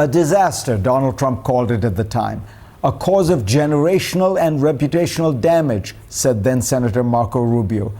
A disaster, Donald Trump called it at the time. A cause of generational and reputational damage, said then Senator Marco Rubio.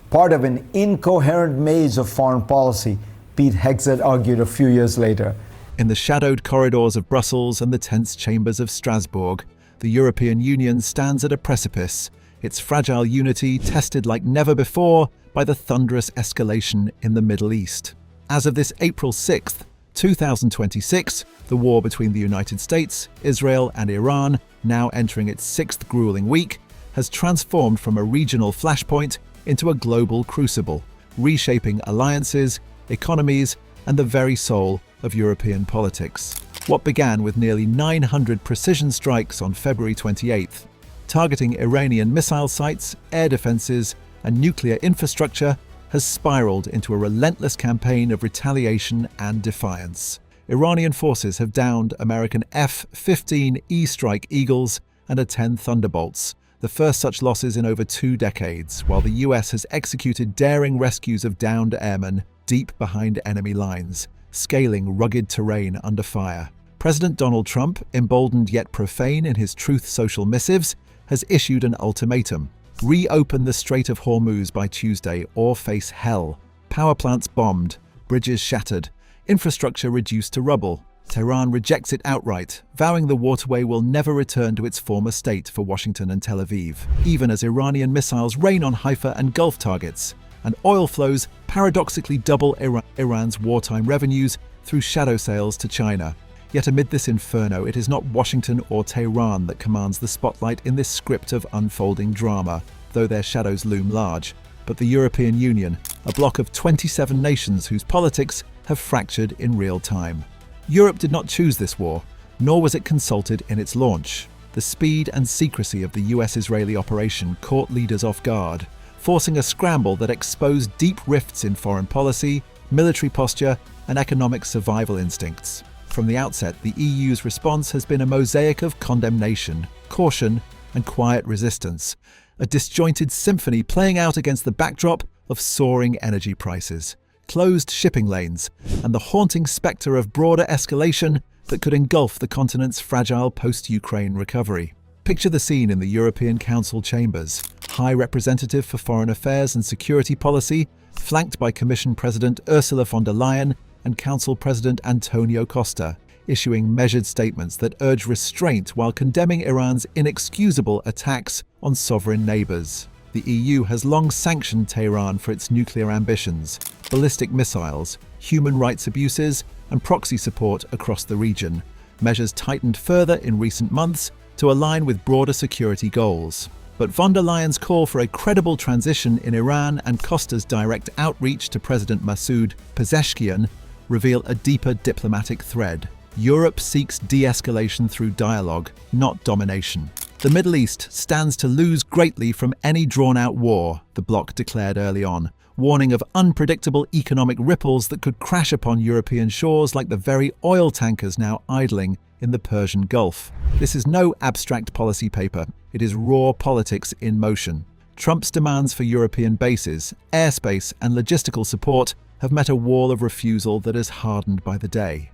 Part of an incoherent maze of foreign policy, Pete Hegseth argued a few years later. In the shadowed corridors of Brussels and the tense chambers of Strasbourg, the European Union stands at a precipice, its fragile unity tested like never before by the thunderous escalation in the Middle East. As of this April 6th, 2026, the war between the United States, Israel and Iran, now entering its sixth grueling week, has transformed from a regional flashpoint into a global crucible, reshaping alliances, economies, and the very soul of European politics. What began with nearly 900 precision strikes on February 28th, targeting Iranian missile sites, air defenses, and nuclear infrastructure, has spiraled into a relentless campaign of retaliation and defiance. Iranian forces have downed American F-15E Strike Eagles and A-10 Thunderbolts, the first such losses in over 2 decades, while the US has executed daring rescues of downed airmen deep behind enemy lines, scaling rugged terrain under fire. President Donald Trump, emboldened yet profane in his Truth Social missives, has issued an ultimatum. Reopen the Strait of Hormuz by Tuesday or face hell. Power plants bombed, bridges shattered, infrastructure reduced to rubble. Tehran rejects it outright, vowing the waterway will never return to its former state for Washington and Tel Aviv, even as Iranian missiles rain on Haifa and Gulf targets, and oil flows paradoxically double Iran's wartime revenues through shadow sales to China. Yet amid this inferno, it is not Washington or Tehran that commands the spotlight in this script of unfolding drama, though their shadows loom large, but the European Union, a bloc of 27 nations whose politics have fractured in real time. Europe did not choose this war, nor was it consulted in its launch. The speed and secrecy of the US-Israeli operation caught leaders off guard, forcing a scramble that exposed deep rifts in foreign policy, military posture, and economic survival instincts. From the outset, the EU's response has been a mosaic of condemnation, caution, and quiet resistance, a disjointed symphony playing out against the backdrop of soaring energy prices, closed shipping lanes, and the haunting spectre of broader escalation that could engulf the continent's fragile post-Ukraine recovery. Picture the scene in the European Council chambers. High Representative for Foreign Affairs and Security Policy, flanked by Commission President Ursula von der Leyen and Council President Antonio Costa, issuing measured statements that urge restraint while condemning Iran's inexcusable attacks on sovereign neighbors. The EU has long sanctioned Tehran for its nuclear ambitions, ballistic missiles, human rights abuses, and proxy support across the region, measures tightened further in recent months to align with broader security goals. But von der Leyen's call for a credible transition in Iran and Costa's direct outreach to President Masoud Pezeshkian reveal a deeper diplomatic thread. Europe seeks de-escalation through dialogue, not domination. The Middle East stands to lose greatly from any drawn-out war, the bloc declared early on, warning of unpredictable economic ripples that could crash upon European shores like the very oil tankers now idling in the Persian Gulf. This is no abstract policy paper. It is raw politics in motion. Trump's demands for European bases, airspace, and logistical support have met a wall of refusal that is hardened by the day.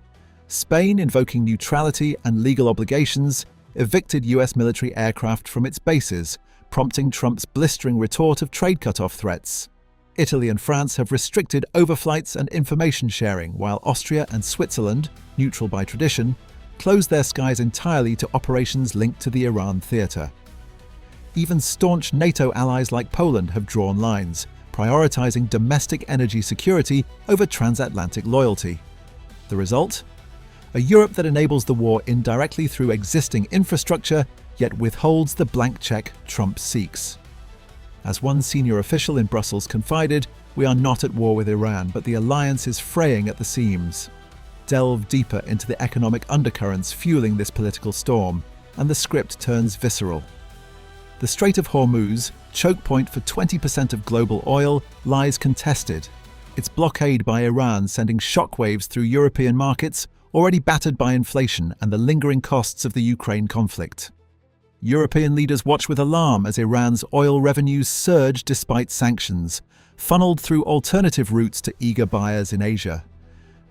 Spain, invoking neutrality and legal obligations, evicted US military aircraft from its bases, prompting Trump's blistering retort of trade cutoff threats. Italy and France have restricted overflights and information sharing, while Austria and Switzerland, neutral by tradition, closed their skies entirely to operations linked to the Iran theatre. Even staunch NATO allies like Poland have drawn lines, prioritizing domestic energy security over transatlantic loyalty. The result? A Europe that enables the war indirectly through existing infrastructure, yet withholds the blank check Trump seeks. As one senior official in Brussels confided, "We are not at war with Iran, but the alliance is fraying at the seams." Delve deeper into the economic undercurrents fueling this political storm, and the script turns visceral. The Strait of Hormuz, choke point for 20% of global oil, lies contested. Its blockade by Iran sending shockwaves through European markets, already battered by inflation and the lingering costs of the Ukraine conflict. European leaders watch with alarm as Iran's oil revenues surge despite sanctions, funneled through alternative routes to eager buyers in Asia.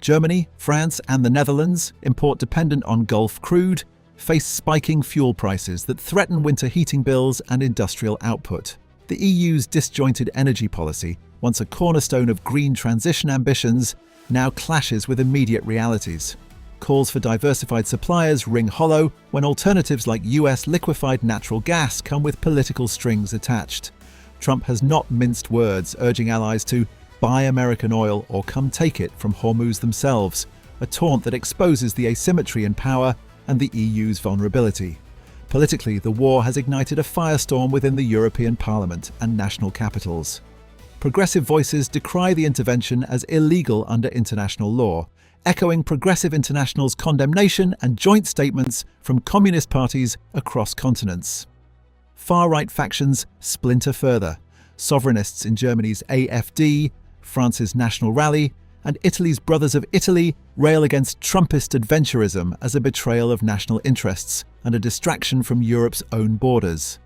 Germany, France, and the Netherlands, import dependent on Gulf crude, face spiking fuel prices that threaten winter heating bills and industrial output. The EU's disjointed energy policy, once a cornerstone of green transition ambitions, now clashes with immediate realities. Calls for diversified suppliers ring hollow when alternatives like US liquefied natural gas come with political strings attached. Trump has not minced words, urging allies to buy American oil or come take it from Hormuz themselves, a taunt that exposes the asymmetry in power and the EU's vulnerability. Politically, the war has ignited a firestorm within the European Parliament and national capitals. Progressive voices decry the intervention as illegal under international law, echoing Progressive International's condemnation and joint statements from communist parties across continents. Far-right factions splinter further. Sovereignists in Germany's AfD, France's National Rally, and Italy's Brothers of Italy rail against Trumpist adventurism as a betrayal of national interests and a distraction from Europe's own borders.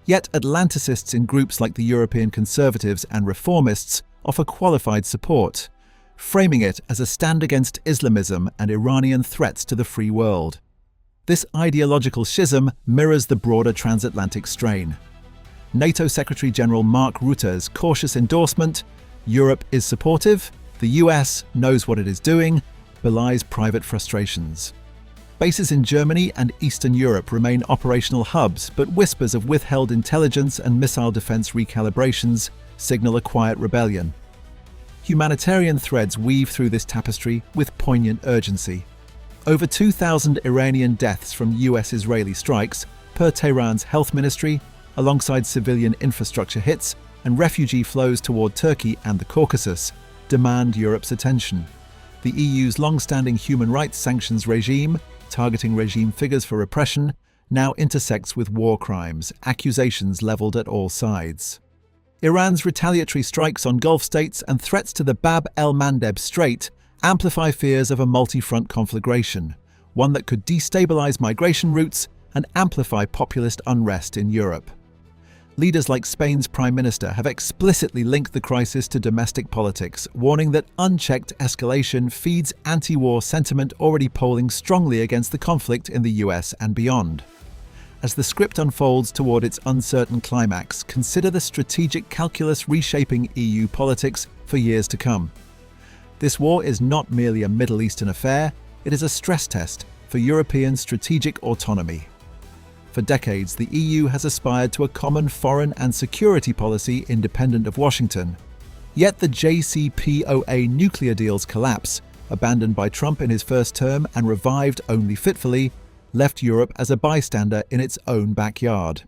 Yet Atlanticists in groups like the European Conservatives and Reformists offer qualified support, framing it as a stand against Islamism and Iranian threats to the free world. This ideological schism mirrors the broader transatlantic strain. NATO Secretary-General Mark Rutte's cautious endorsement, "Europe is supportive, the US knows what it is doing," belies private frustrations. Bases in Germany and Eastern Europe remain operational hubs, but whispers of withheld intelligence and missile defense recalibrations signal a quiet rebellion. Humanitarian threads weave through this tapestry with poignant urgency. Over 2,000 Iranian deaths from US-Israeli strikes, per Tehran's health ministry, alongside civilian infrastructure hits and refugee flows toward Turkey and the Caucasus, demand Europe's attention. The EU's long-standing human rights sanctions regime, targeting regime figures for repression, now intersects with war crimes, accusations leveled at all sides. Iran's retaliatory strikes on Gulf states and threats to the Bab el-Mandeb Strait amplify fears of a multi-front conflagration, one that could destabilize migration routes and amplify populist unrest in Europe. Leaders like Spain's Prime Minister have explicitly linked the crisis to domestic politics, warning that unchecked escalation feeds anti-war sentiment already polling strongly against the conflict in the US and beyond. As the script unfolds toward its uncertain climax, consider the strategic calculus reshaping EU politics for years to come. This war is not merely a Middle Eastern affair, it is a stress test for European strategic autonomy. For decades, the EU has aspired to a common foreign and security policy independent of Washington. Yet the JCPOA nuclear deal's collapse, abandoned by Trump in his first term and revived only fitfully, left Europe as a bystander in its own backyard.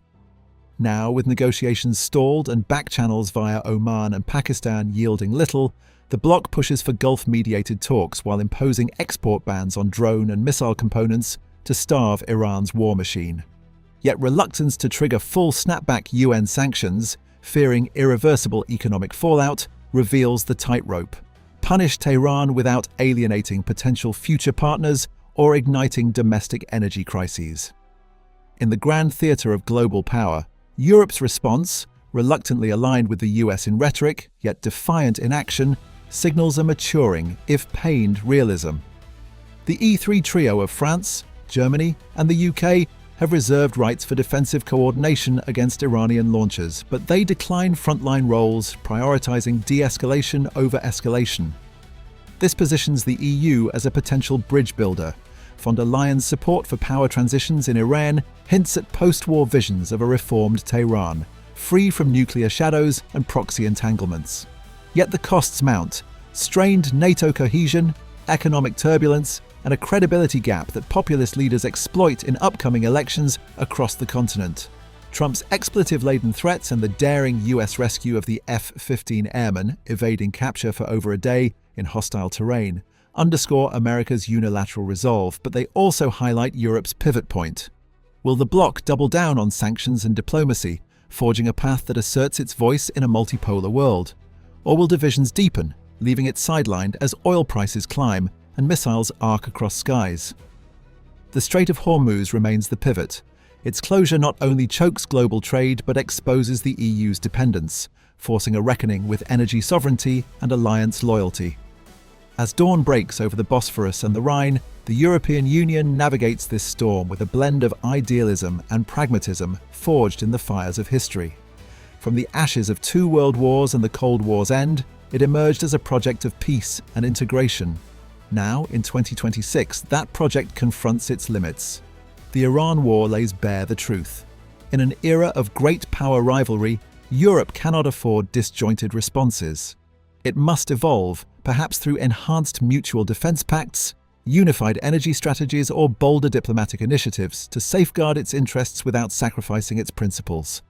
Now, with negotiations stalled and back channels via Oman and Pakistan yielding little, the bloc pushes for Gulf-mediated talks while imposing export bans on drone and missile components to starve Iran's war machine. Yet reluctance to trigger full snapback UN sanctions, fearing irreversible economic fallout, reveals the tightrope. Punish Tehran without alienating potential future partners or igniting domestic energy crises. In the grand theatre of global power, Europe's response, reluctantly aligned with the US in rhetoric, yet defiant in action, signals a maturing, if pained, realism. The E3 trio of France, Germany, and the UK have reserved rights for defensive coordination against Iranian launches, but they decline frontline roles, prioritizing de-escalation over escalation. This positions the EU as a potential bridge builder. Von der Leyen's support for power transitions in Iran hints at post-war visions of a reformed Tehran, free from nuclear shadows and proxy entanglements. Yet the costs mount: strained NATO cohesion, economic turbulence, and a credibility gap that populist leaders exploit in upcoming elections across the continent. Trump's expletive-laden threats and the daring US rescue of the F-15 airmen, evading capture for over a day in hostile terrain, underscore America's unilateral resolve, but they also highlight Europe's pivot point. Will the bloc double down on sanctions and diplomacy, forging a path that asserts its voice in a multipolar world? Or will divisions deepen, leaving it sidelined as oil prices climb and missiles arc across skies? The Strait of Hormuz remains the pivot. Its closure not only chokes global trade but exposes the EU's dependence, forcing a reckoning with energy sovereignty and alliance loyalty. As dawn breaks over the Bosphorus and the Rhine, the European Union navigates this storm with a blend of idealism and pragmatism forged in the fires of history. From the ashes of 2 world wars and the Cold War's end, it emerged as a project of peace and integration. Now, in 2026, that project confronts its limits. The Iran war lays bare the truth. In an era of great power rivalry, Europe cannot afford disjointed responses. It must evolve, perhaps through enhanced mutual defense pacts, unified energy strategies, or bolder diplomatic initiatives to safeguard its interests without sacrificing its principles.